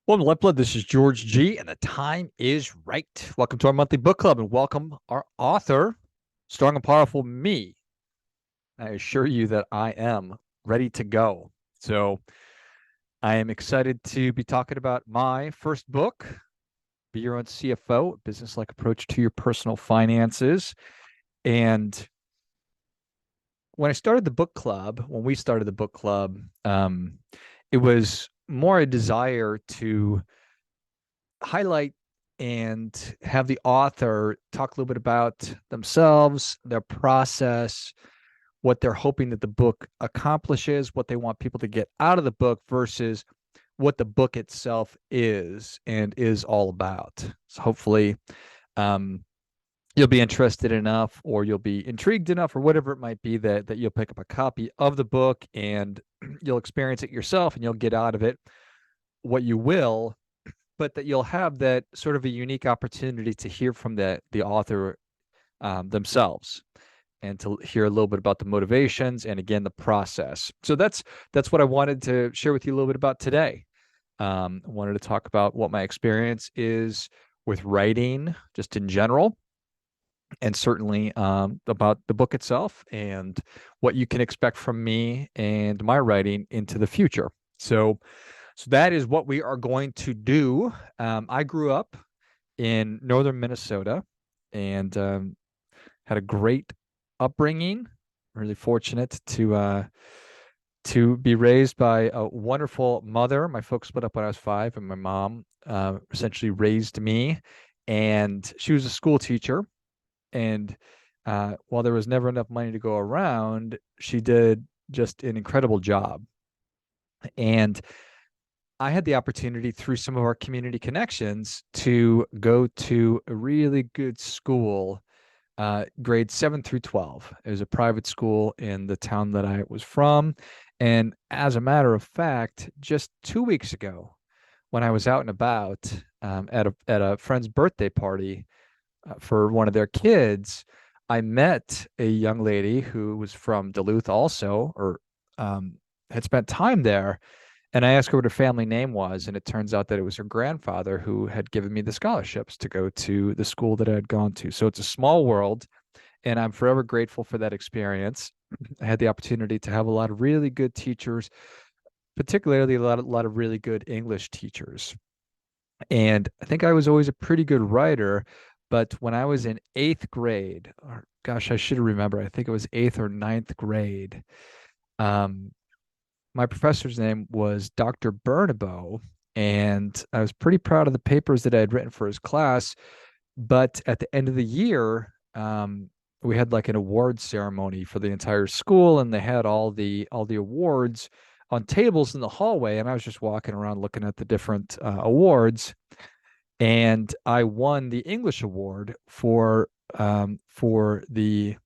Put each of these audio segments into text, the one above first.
Welcome to Lifeblood. This is George G, and the time is right. Welcome to our monthly book club, and welcome our author, Strong and Powerful Me. I assure you that I am ready to go. So I am excited to be talking about my first book, Be Your Own CFO, Businesslike Approach to Your Personal Finances. And when we started the book club, it was more a desire to highlight and have the author talk a little bit about themselves, their process, what they're hoping that the book accomplishes, what they want people to get out of the book versus what the book itself is and is all about. So hopefully you'll be interested enough, or you'll be intrigued enough, or whatever it might be, that you'll pick up a copy of the book and you'll experience it yourself and you'll get out of it what you will, but that you'll have that sort of a unique opportunity to hear from the author themselves, and to hear a little bit about the motivations and, again, the process. So that's what I wanted to share with you a little bit about today. I wanted to talk about what my experience is with writing just in general, and certainly about the book itself and what you can expect from me and my writing into the future. So that is what we are going to do. I grew up in northern Minnesota and had a great upbringing. Really fortunate to be raised by a wonderful mother. My folks split up when I was 5, and my mom essentially raised me. And she was a school teacher. And while there was never enough money to go around, she did just an incredible job. And I had the opportunity through some of our community connections to go to a really good school, grades 7 through 12. It was a private school in the town that I was from. And as a matter of fact, just 2 weeks ago, when I was out and about at a friend's birthday party for one of their kids, I met a young lady who was from Duluth also, or had spent time there. And I asked her what her family name was, and it turns out that it was her grandfather who had given me the scholarships to go to the school that I had gone to. So it's a small world, and I'm forever grateful for that experience. I had the opportunity to have a lot of really good teachers, particularly a lot of really good English teachers. And I think I was always a pretty good writer, but when I was in 8th grade, or gosh, I should remember, I think it was 8th or 9th grade, um, my professor's name was Dr. Burnabo, and I was pretty proud of the papers that I had written for his class. But at the end of the year, we had like an award ceremony for the entire school, and they had all the awards on tables in the hallway. And I was just walking around looking at the different awards, and I won the English award for the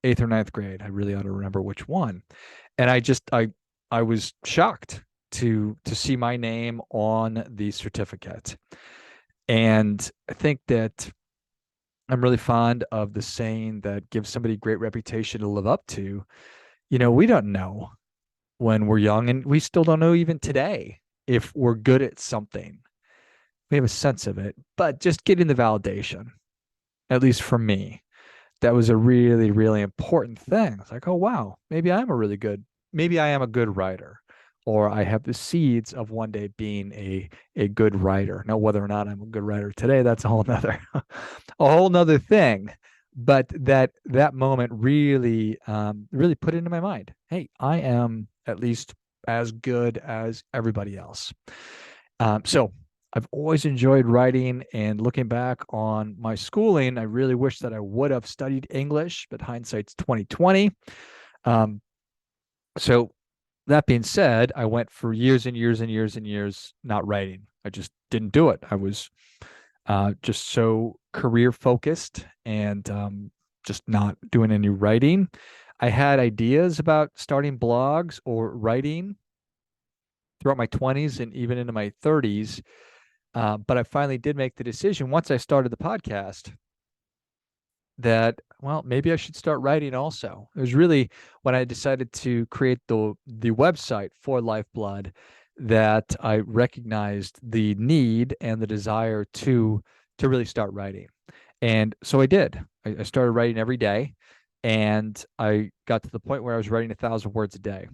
8th or 9th grade. I really ought to remember which one. And I was shocked to see my name on the certificate. And I think that I'm really fond of the saying that gives somebody a great reputation to live up to. We don't know when we're young, and we still don't know even today if we're good at something. We have a sense of it, but just getting the validation, at least for me, that was a really, really important thing. It's like, oh, wow, maybe I am a good writer, or I have the seeds of one day being a good writer. Now, whether or not I'm a good writer today, that's a whole nother, a whole nother thing. But that moment really, really put into my mind, hey, I am at least as good as everybody else. So I've always enjoyed writing, and looking back on my schooling, I really wish that I would have studied English, but hindsight's 2020. So that being said, I went for years and years and years and years not writing. I just didn't do it. I was just so career focused, and just not doing any writing. I had ideas about starting blogs or writing throughout my 20s and even into my 30s. But I finally did make the decision once I started the podcast that, well, maybe I should start writing also. It was really when I decided to create the website for Lifeblood that I recognized the need and the desire to really start writing. And so I did. I started writing every day, and I got to the point where I was writing 1,000 words a day.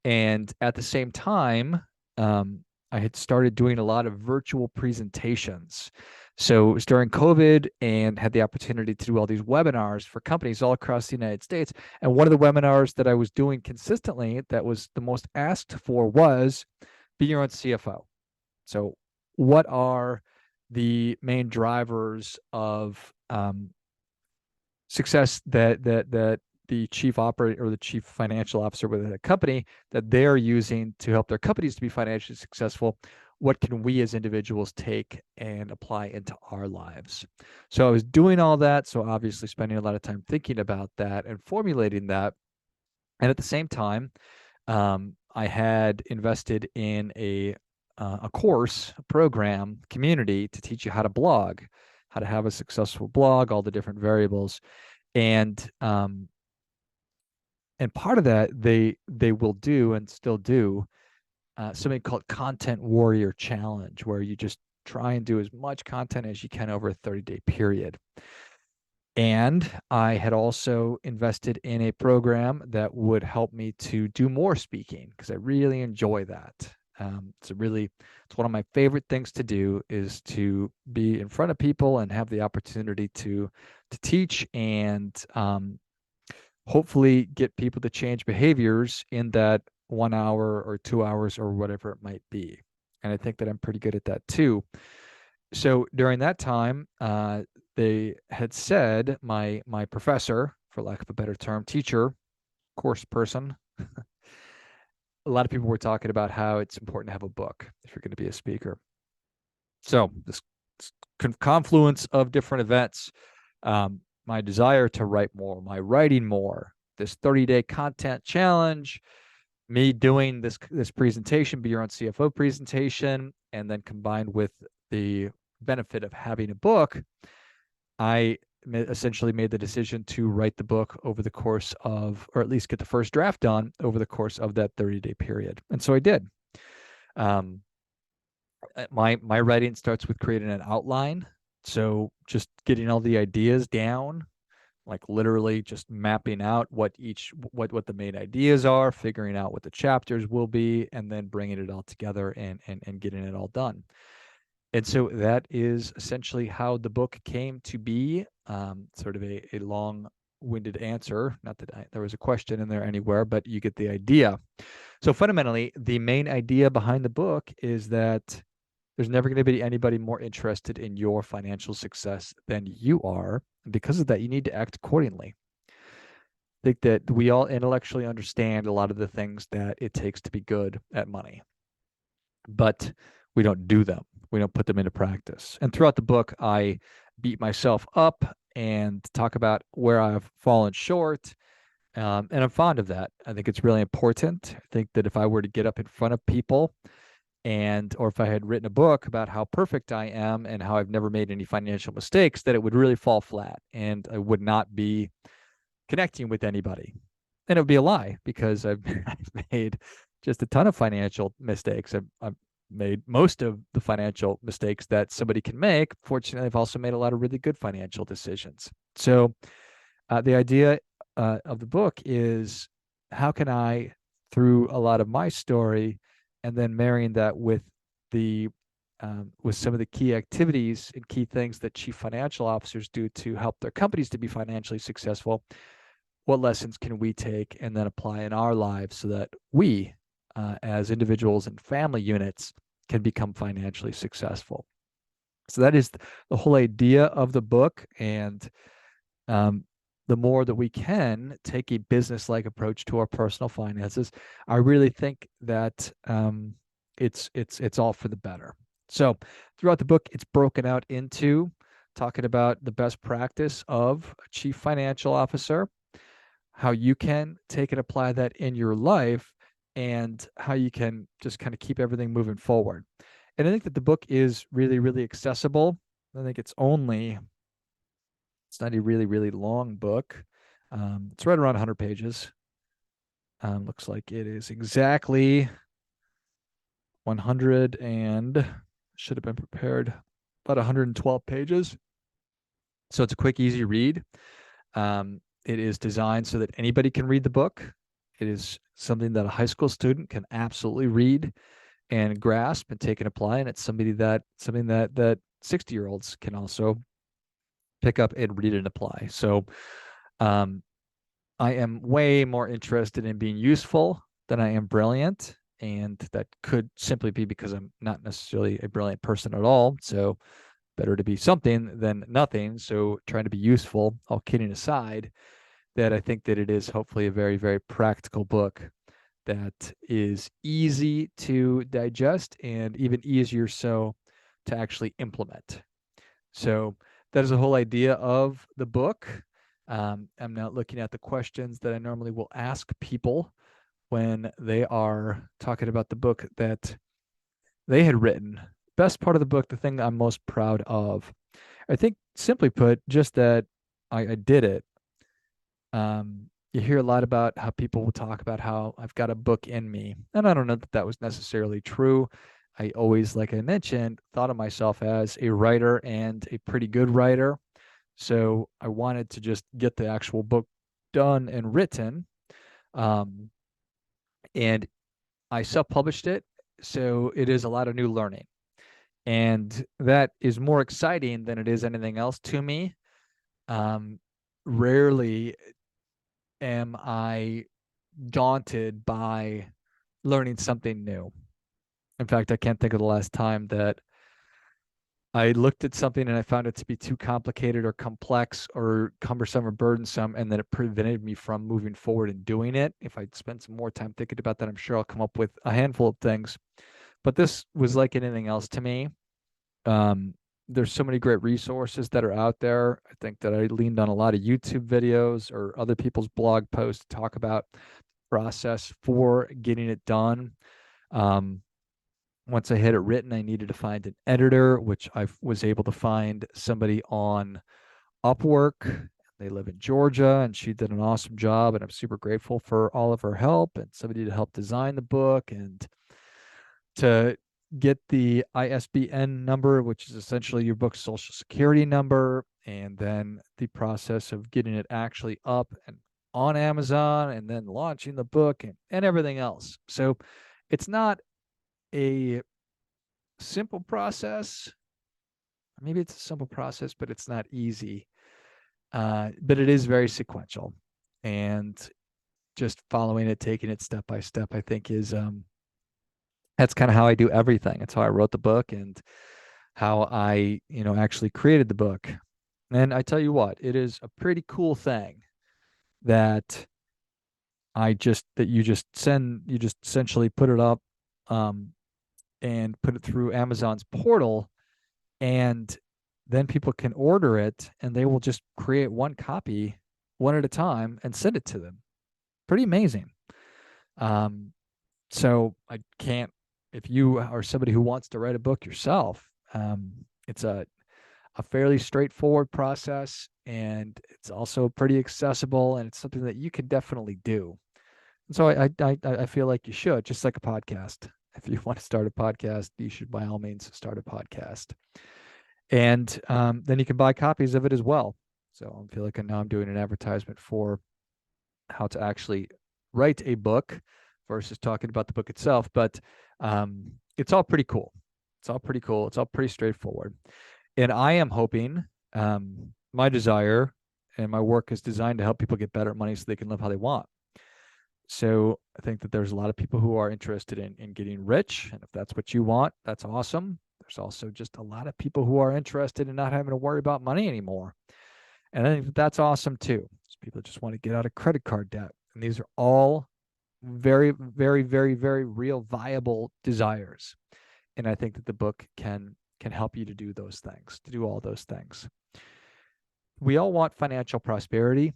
And at the same time, I had started doing a lot of virtual presentations. So it was during COVID and had the opportunity to do all these webinars for companies all across the United States. And one of the webinars that I was doing consistently that was the most asked for was be your own CFO. So, what are the main drivers of success that the chief operator or the chief financial officer within a company that they're using to help their companies to be financially successful? What can we as individuals take and apply into our lives? So I was doing all that. So obviously spending a lot of time thinking about that and formulating that. And at the same time, I had invested in a course, a program, community to teach you how to blog, how to have a successful blog, all the different variables, and part of that they will do and still do something called Content Warrior Challenge, where you just try and do as much content as you can over a 30-day period. And I had also invested in a program that would help me to do more speaking because I really enjoy that. It's one of my favorite things to do is to be in front of people and have the opportunity to teach and hopefully get people to change behaviors in that 1 hour or 2 hours or whatever it might be. And I think that I'm pretty good at that too. So during that time, they had said my professor, for lack of a better term, teacher, course person, a lot of people were talking about how it's important to have a book if you're going to be a speaker. So this confluence of different events, my desire to write more, my writing more, this 30-day content challenge, me doing this presentation, be your own CFO presentation, and then combined with the benefit of having a book, I essentially made the decision to write the book over the course of, or at least get the first draft done over the course of that 30-day period. And so I did. My writing starts with creating an outline. So just getting all the ideas down, like literally just mapping out what the main ideas are, figuring out what the chapters will be, and then bringing it all together and getting it all done. And so that is essentially how the book came to be. Sort of a long-winded answer. Not that there was a question in there anywhere, but you get the idea. So fundamentally, the main idea behind the book is that there's never going to be anybody more interested in your financial success than you are. And because of that, you need to act accordingly. I think that we all intellectually understand a lot of the things that it takes to be good at money, but we don't do them. We don't put them into practice. And throughout the book, I beat myself up and talk about where I've fallen short. And I'm fond of that. I think it's really important. I think that if I were to get up in front of people or if I had written a book about how perfect I am and how I've never made any financial mistakes, that it would really fall flat and I would not be connecting with anybody. And it would be a lie because I've made just a ton of financial mistakes. I've made most of the financial mistakes that somebody can make. Fortunately, I've also made a lot of really good financial decisions. So the idea of the book is how can I, through a lot of my story, and then marrying that with some of the key activities and key things that chief financial officers do to help their companies to be financially successful, what lessons can we take and then apply in our lives so that we, as individuals and family units, can become financially successful? So that is the whole idea of the book. And the more that we can take a business-like approach to our personal finances, I really think that it's all for the better. So throughout the book, it's broken out into talking about the best practice of a chief financial officer, how you can take and apply that in your life, and how you can just kind of keep everything moving forward. And I think that the book is really, really accessible. I think it's not a really, really long book. It's right around 100 pages. Looks like it is exactly 100 and should have been prepared about 112 pages. So it's a quick, easy read. It is designed so that anybody can read the book. It is something that a high school student can absolutely read and grasp and take and apply. And it's something that 60-year-olds can also pick up and read and apply. So I am way more interested in being useful than I am brilliant. And that could simply be because I'm not necessarily a brilliant person at all. So better to be something than nothing. So trying to be useful, all kidding aside, that I think that it is hopefully a very, very practical book that is easy to digest and even easier so to actually implement. So that is the whole idea of the book. I'm now looking at the questions that I normally will ask people when they are talking about the book that they had written. Best part of the book, the thing I'm most proud of, I think, simply put, just that I did it. You hear a lot about how people will talk about how I've got a book in me. And I don't know that that was necessarily true. I always, like I mentioned, thought of myself as a writer and a pretty good writer. So I wanted to just get the actual book done and written. And I self-published it. So it is a lot of new learning. And that is more exciting than it is anything else to me. Rarely am I daunted by learning something new. In fact, I can't think of the last time that I looked at something and I found it to be too complicated or complex or cumbersome or burdensome, and then it prevented me from moving forward and doing it. If I'd spent some more time thinking about that, I'm sure I'll come up with a handful of things. But this was like anything else to me. There's so many great resources that are out there. I think that I leaned on a lot of YouTube videos or other people's blog posts to talk about process for getting it done. Once I had it written, I needed to find an editor, which I was able to find somebody on Upwork. They live in Georgia, and she did an awesome job. And I'm super grateful for all of her help and somebody to help design the book and to get the ISBN number, which is essentially your book's social security number, and then the process of getting it actually up and on Amazon and then launching the book and everything else. So it's not a simple process. Maybe it's a simple process, but it's not easy. But it is very sequential, and just following it, taking it step by step, I think is that's kind of how I do everything. It's how I wrote the book and how I, actually created the book. And I tell you what, it is a pretty cool thing that you just essentially put it up, and put it through Amazon's portal, and then people can order it and they will just create one copy one at a time and send it to them. Pretty amazing. So I can't, if you are somebody who wants to write a book yourself, it's a fairly straightforward process, and it's also pretty accessible, and it's something that you can definitely do. And so I feel like you should, just like a podcast. If you want to start a podcast, you should by all means start a podcast. And then you can buy copies of it as well. So I feel like now I'm doing an advertisement for how to actually write a book versus talking about the book itself. But it's all pretty cool. It's all pretty cool. It's all pretty straightforward. And I am hoping, my desire and my work is designed to help people get better at money so they can live how they want. So I think that there's a lot of people who are interested in getting rich. And if that's what you want, that's awesome. There's also just a lot of people who are interested in not having to worry about money anymore. And I think that that's awesome too. People just want to get out of credit card debt. And these are all very, very, very, very real, viable desires. And I think that the book can help you to do those things, to do all those things. We all want financial prosperity,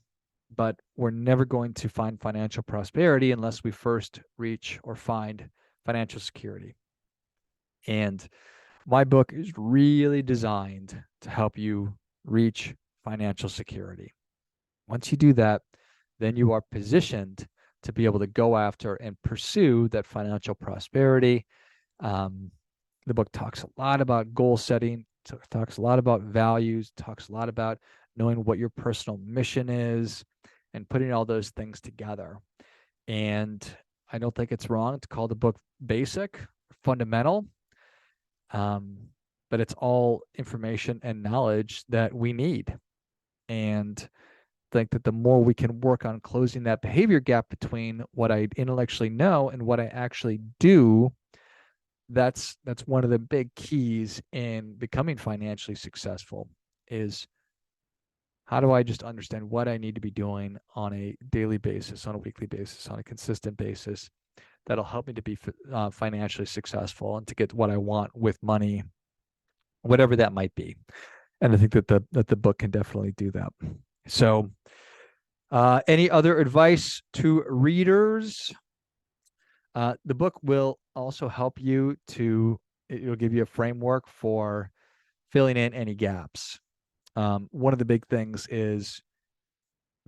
but we're never going to find financial prosperity unless we first reach or find financial security. And my book is really designed to help you reach financial security. Once you do that, then you are positioned to be able to go after and pursue that financial prosperity The book talks a lot about goal setting, talks a lot about values, talks a lot about knowing what your personal mission is and putting all those things together. And I don't think it's wrong to call the book basic, fundamental, but it's all information and knowledge that we need. And think that the more we can work on closing that behavior gap between what I intellectually know and what I actually do, that's one of the big keys in becoming financially successful is how do I just understand what I need to be doing on a daily basis, on a weekly basis, on a consistent basis that'll help me to be financially successful and to get what I want with money, whatever that might be. And I think that the book can definitely do that. So, any other advice to readers? The book will also help you it'll give you a framework for filling in any gaps. One of the big things is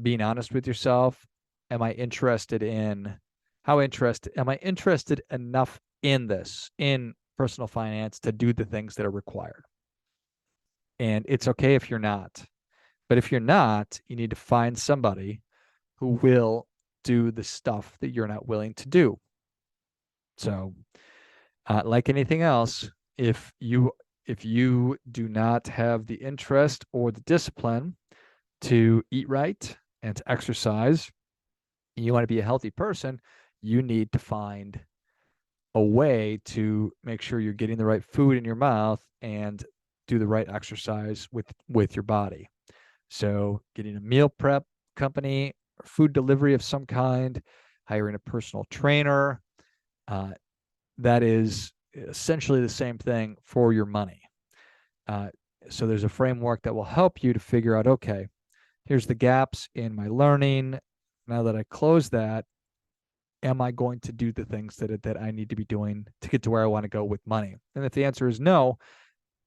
being honest with yourself. Am I interested enough in this, in personal finance to do the things that are required? And it's okay if you're not. But if you're not, you need to find somebody who will do the stuff that you're not willing to do. So, like anything else, if you do not have the interest or the discipline to eat right and to exercise, and you want to be a healthy person, you need to find a way to make sure you're getting the right food in your mouth and do the right exercise with your body. So getting a meal prep company, or food delivery of some kind, hiring a personal trainer, that is essentially the same thing for your money. So there's a framework that will help you to figure out, okay, here's the gaps in my learning. Now that I close that, am I going to do the things that I need to be doing to get to where I want to go with money? And if the answer is no,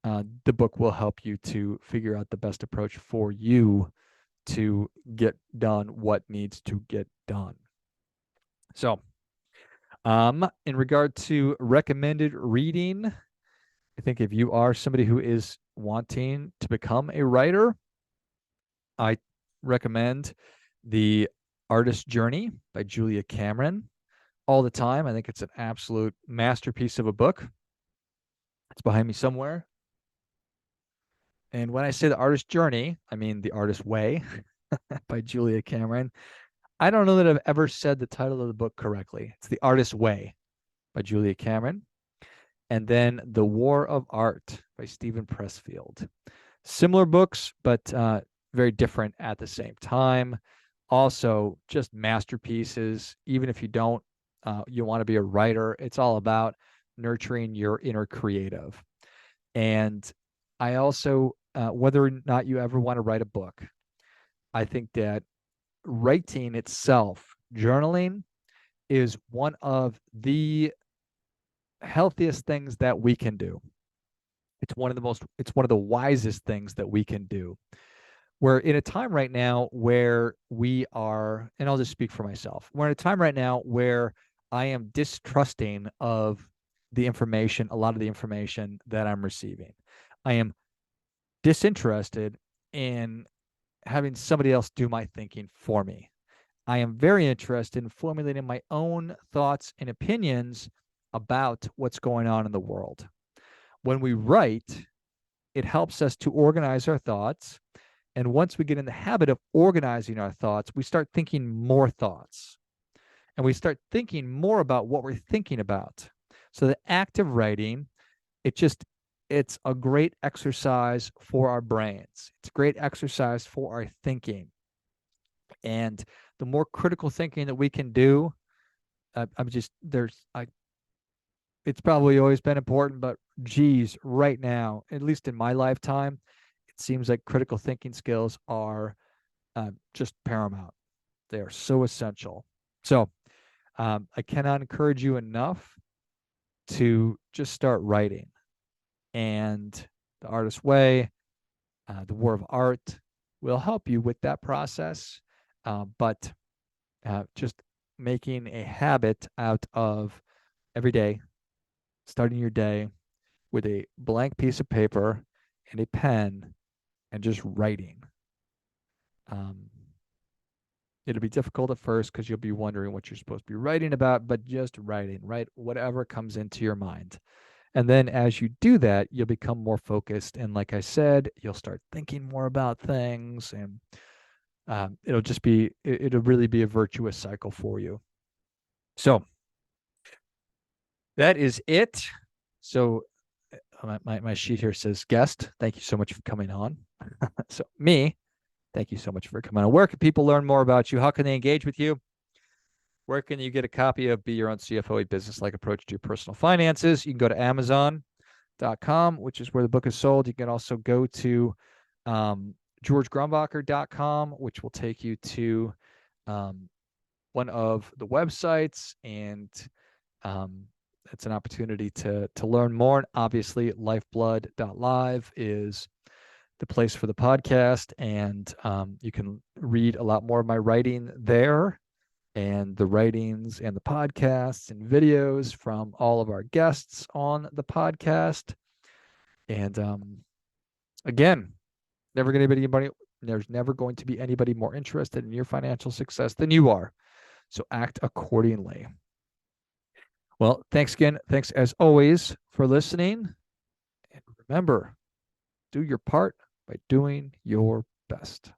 the book will help you to figure out the best approach for you to get done what needs to get done. So, in regard to recommended reading, I think if you are somebody who is wanting to become a writer, I recommend The Artist's Journey by Julia Cameron all the time. I think it's an absolute masterpiece of a book. It's behind me somewhere. And when I say The Artist's Journey, I mean The Artist's Way by Julia Cameron. I don't know that I've ever said the title of the book correctly. It's The Artist's Way by Julia Cameron. And then The War of Art by Stephen Pressfield. Similar books, but very different at the same time. Also, just masterpieces. Even if you don't, you want to be a writer, it's all about nurturing your inner creative. And I also, whether or not you ever want to write a book, I think that writing itself, journaling, is one of the healthiest things that we can do. It's one of the wisest things that we can do. We're in a time right now where we are, and I'll just speak for myself. We're in a time right now where I am distrusting of the information, a lot of the information that I'm receiving. I am disinterested in having somebody else do my thinking for me. I am very interested in formulating my own thoughts and opinions about what's going on in the world. When we write, it helps us to organize our thoughts. And once we get in the habit of organizing our thoughts, we start thinking more thoughts. And we start thinking more about what we're thinking about. So the act of writing, it's a great exercise for our brains. It's a great exercise for our thinking. And the more critical thinking that we can do, it's probably always been important, but geez, right now, at least in my lifetime, it seems like critical thinking skills are just paramount. They are so essential. So I cannot encourage you enough to just start writing. And The Artist's Way, The War of Art will help you with that process. But just making a habit out of every day starting your day with a blank piece of paper and a pen and just writing. Um, it'll be difficult at first because you'll be wondering what you're supposed to be writing about, but just writing, write whatever comes into your mind. And then as you do that, you'll become more focused. And like I said, you'll start thinking more about things, and it'll really be a virtuous cycle for you. So that is it. So my sheet here says guest. Thank you so much for coming on. So me, thank you so much for coming on. Where can people learn more about you? How can they engage with you? Where can you get a copy of Be Your Own CFO, a Business-Like Approach to Your Personal Finances? You can go to Amazon.com, which is where the book is sold. You can also go to GeorgeGrombacher.com, which will take you to one of the websites, and it's an opportunity to learn more. And obviously, lifeblood.live is the place for the podcast, and you can read a lot more of my writing there, and the writings and the podcasts and videos from all of our guests on the podcast. And again, there's never going to be anybody more interested in your financial success than you are. So act accordingly. Well, thanks again. Thanks as always for listening. And remember, do your part by doing your best.